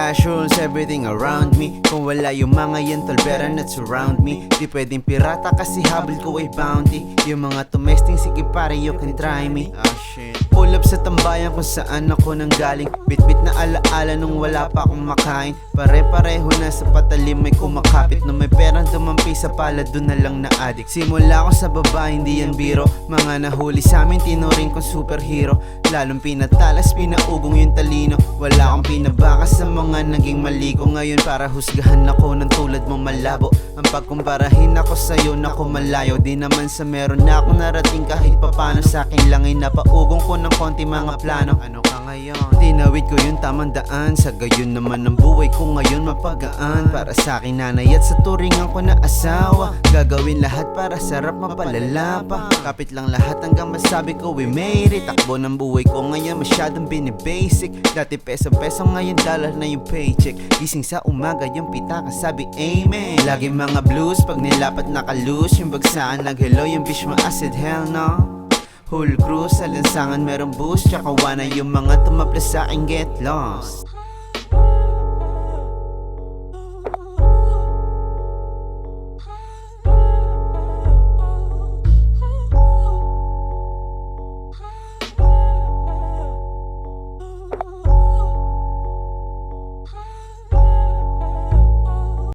Cash rules everything around me. Kung wala yung mga yan tol, better not surround me. Di pwedeng pirata kasi habol ko ay bounty. Yung mga tumesting, sige pare, you can try me. Pull up sa tambayan kung saan ako nang galing. Bit-bit na alaala nung wala pa akong makain. Pare-pareho na sa patalim may kumakapit. Nung may perang dumampi sa pala, dun na lang na-addict. Simula ako sa baba, hindi yan biro. Mga nahuli sa amin, tinuring kong superhero. Lalong pinatalas, pinaugong yung talino. Wala akong pinabakas sa mga naging mali ko. Ngayon para husgahan ako ng tulad mong malabo. Ang pagkumparahin ako sa'yo, naku malayo. Di naman sa meron na akong narating kahit papano. Sa akin lang ay napaugong ko ng konti mga plano. Ano ka ngayon? Tinawid ko yung tamang daan. Sa gayon naman ang buhay ko ngayon mapagaan. Para sa akin nanay at sa turingan ko na asawa. Gagawin lahat para sarap mapalala pa. Kapit lang lahat hanggang masabi ko we made it. Takbo ng buhay ko ngayon masyadong binibasic. Dati peso-peso ngayon dollar na yung paycheck. Gising sa umaga yung pitaka sabi amen. Lagi mga blues pag nilapat nakalus. Yung bagsaan nag-hello yung bitch ma-acid hell no. Whole crew sa lansangan merong boost. Tsaka wana yung mga tumaplas sa akin get lost.